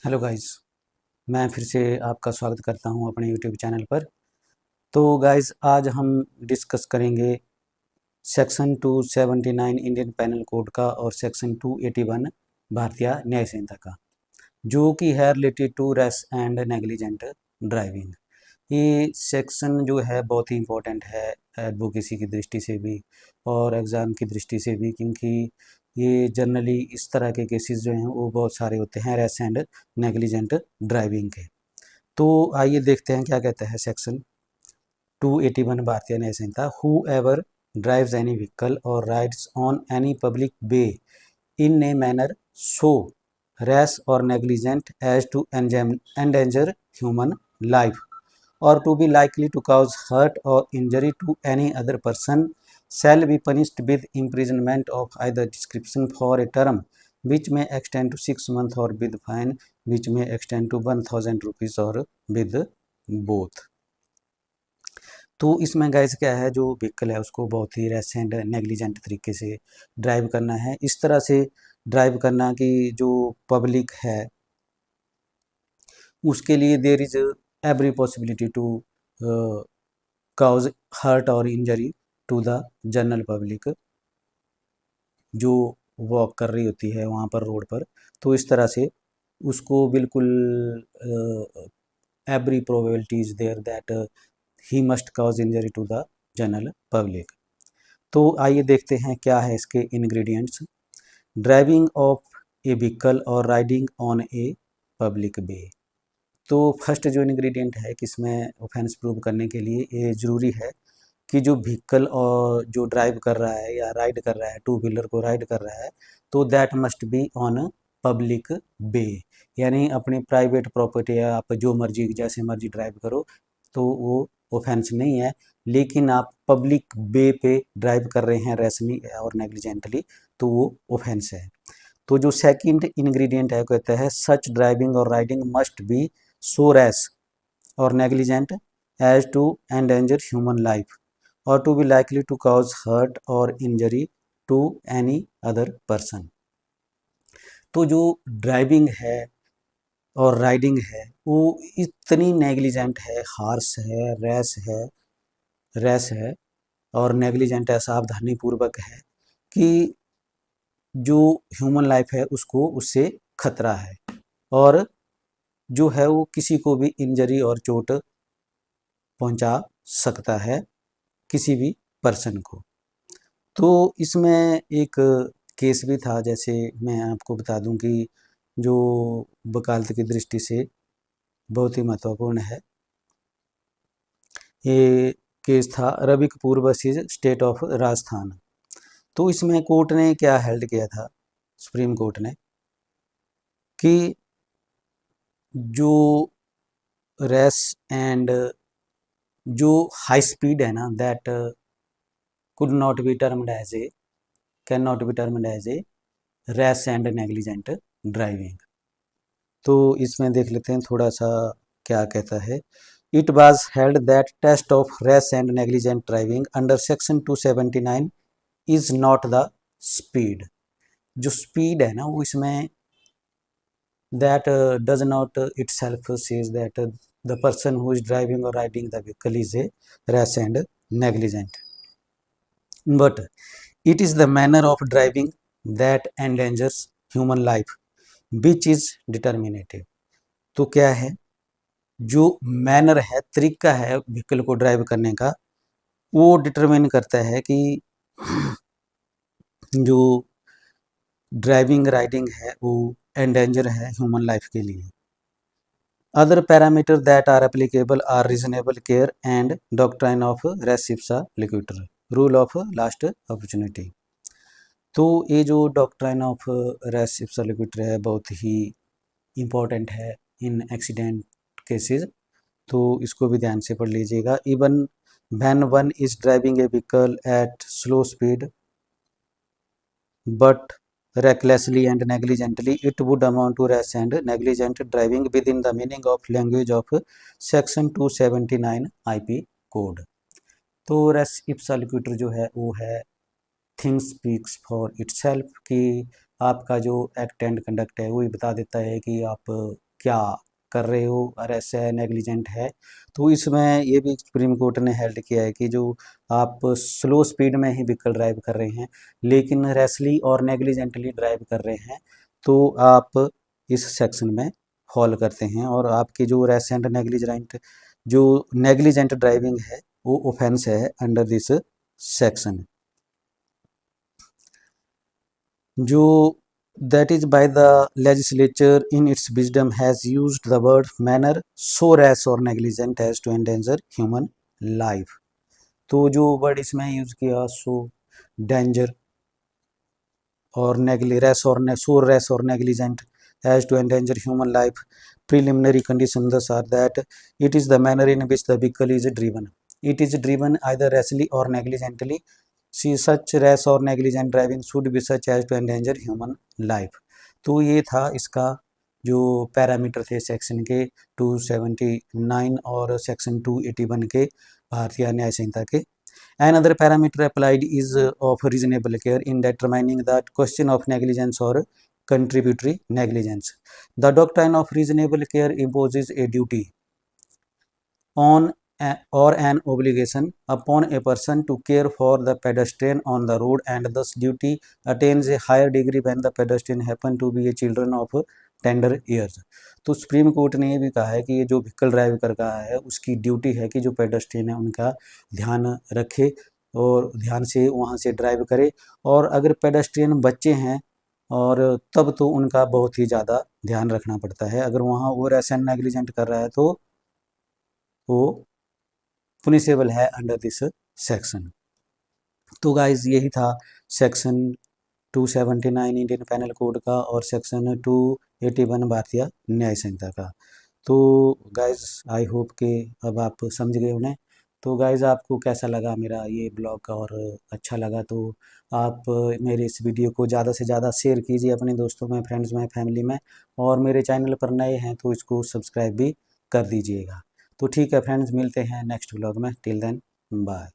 Hello guys. मैं फिर से आपका स्वागत करता हूं अपने यूट्यूब चैनल पर। तो गाइस, आज हम डिस्कस करेंगे सेक्शन 279 इंडियन पैनल कोड का और सेक्शन 281 भारतीय न्याय संहिता का, जो कि है related to rash and negligent driving. ये सेक्शन जो है बहुत ही इम्पोर्टेंट है एडवोकेसी की दृष्टि से भी और एग्ज़ाम की दृष्टि से भी, क्योंकि ये जनरली इस तरह के केसेस जो हैं वो बहुत सारे होते हैं रैश एंड नेग्लिजेंट ड्राइविंग के। तो आइए देखते हैं क्या कहता है section 281 Bharatiya Nyaya Sanhita. Whoever drives any vehicle और rides on any public way in a manner so rash or negligent as to endanger human life or to be likely to cause hurt or injury to any other person shall be punished with imprisonment of either description for a term which may extend to 6 months or with fine which may extend to 1000 rupees or with both। तो इसमें guys क्या है, जो vehicle है उसको बहुत ही rash and negligent तरीके से ड्राइव करना है। इस तरह से ड्राइव करना कि जो पब्लिक है उसके लिए there is every possibility to cause hurt और injury to the general public जो वॉक कर रही होती है वहाँ पर रोड पर। तो इस तरह से उसको बिल्कुल every probability is there that he must cause injury to the general public. तो आइए देखते हैं क्या है इसके ingredients. Driving of a vehicle और riding on a public way. तो फर्स्ट जो इंग्रेडिएंट है कि इसमें ऑफेंस प्रूव करने के लिए ये ज़रूरी है कि जो व्हीकल और जो ड्राइव कर रहा है या राइड कर रहा है, टू व्हीलर को राइड कर रहा है, तो that must be on public way, यानी अपनी प्राइवेट प्रॉपर्टी है, आप जो मर्जी जैसे मर्जी ड्राइव करो तो वो ऑफेंस नहीं है। लेकिन आप पब्लिक वे पे ड्राइव कर रहे हैं रैशली और नेग्लिजेंटली, तो वो ऑफेंस है। तो जो सेकंड इंग्रेडिएंट है कहता है such driving or riding must be so rash or negligent as to endanger human life or to be likely to cause hurt और injury to any other person. तो जो ड्राइविंग है और राइडिंग है वो इतनी नेग्लिजेंट है, हार्श है, रैश है और नेग्लिजेंट है, सावधानी पूर्वक है कि जो ह्यूमन लाइफ है उसको उससे खतरा है और जो है वो किसी को भी इंजरी और चोट पहुंचा सकता है, किसी भी पर्सन को। तो इसमें एक केस भी था, जैसे मैं आपको बता दूं कि जो वकालत की दृष्टि से बहुत ही महत्वपूर्ण है। ये केस था Ravi Kapoor versus state of Rajasthan. तो इसमें कोर्ट ने क्या हेल्ड किया था, सुप्रीम कोर्ट ने, कि जो रैश एंड जो हाई स्पीड है ना, that could not be termed as a can not be termed as a rash and negligent driving. तो इसमें देख लेते हैं थोड़ा सा क्या कहता है। It was held that test of rash and negligent driving under section 279 is not the speed. जो स्पीड है ना वो इसमें that does not itself says that the person who is driving or riding the vehicle is a rash and negligent, but it is the manner of driving that endangers human life which is determinative। तो क्या है, जो manner है, तरीका है vehicle को drive करने का, वो डिटरमिन करता है कि जो ड्राइविंग राइडिंग है वो एंडेंजर है ह्यूमन लाइफ के लिए। Other parameters that are applicable are reasonable care and doctrine of res ipsa loquitur, rule of last opportunity। तो ये जो डॉक्ट्राइन ऑफ रेस इप्सा लोक्विटर है बहुत ही इम्पोर्टेंट है इन एक्सीडेंट केसेस। तो इसको भी ध्यान से पढ़ लीजिएगा। Even when one is driving A vehicle eight slow speed but recklessly and negligently it would amount to rash and negligent driving within the meaning of language of section 279 IP code. तो race Ipsa लोक्विटर जो है वो है things speaks for itself, कि आपका जो act and conduct है वही बता देता है कि आप क्या कर रहे हो, अरेस्ट है, नेग्लिजेंट है। तो इसमें ये भी सुप्रीम कोर्ट ने हेल्ड किया है कि जो आप स्लो स्पीड में ही व्हीकल ड्राइव कर रहे हैं लेकिन रैशली और नेग्लिजेंटली ड्राइव कर रहे हैं तो आप इस सेक्शन में फॉल करते हैं, और आपकी जो रैश एंड नेग्लिजेंट ड्राइविंग है वो ऑफेंस है अंडर दिस सेक्शन। जो that is by the legislature in its wisdom has used the word manner so rash or negligent as to endanger human life। तो जो वर्ड इसमें use किया सो danger और rash or negligent as to endanger human life, preliminary conditions thus are that it is the manner in which the vehicle is driven, it is driven either rashly or negligently, see such rash or negligent driving should be such as to endanger human life। तो ये था इसका जो parameter थे section के 279 और section 281 के भारतीय न्याय संहिता के। Another parameter applied is of reasonable care in determining the question of negligence or contributory negligence। The doctrine of reasonable care imposes a duty on or an obligation upon a person to care for the pedestrian on the road, and thus duty attains a higher degree when the pedestrian happen to be a children of tender years. तो supreme court ने ये भी कहा है कि ये जो vehicle drive कर रहा है उसकी ड्यूटी है कि जो पेडेस्ट्रियन है उनका ध्यान रखे और ध्यान से वहाँ से ड्राइव करे, और अगर पेडेस्ट्रियन बच्चे हैं और तब तो उनका बहुत ही ज़्यादा ध्यान रखना पड़ता है। अगर वहाँ वो रैश एंड नेग्लिजेंट कर रहा है तो वो पुनिशेबल है अंडर दिस सेक्शन। तो गाइज यही था सेक्शन 279 इंडियन पैनल कोड का और सेक्शन 281 भारतीय न्याय संहिता का। तो गाइज आई होप कि अब आप समझ गए उन्हें। तो गाइज आपको कैसा लगा मेरा ये ब्लॉग, और अच्छा लगा तो आप मेरे इस वीडियो को ज़्यादा से ज़्यादा शेयर कीजिए अपने दोस्तों में, फ्रेंड्स में, फैमिली में, और मेरे चैनल पर नए हैं तो इसको सब्सक्राइब भी कर दीजिएगा। तो ठीक है फ्रेंड्स, मिलते हैं नेक्स्ट ब्लॉग में। Till then bye.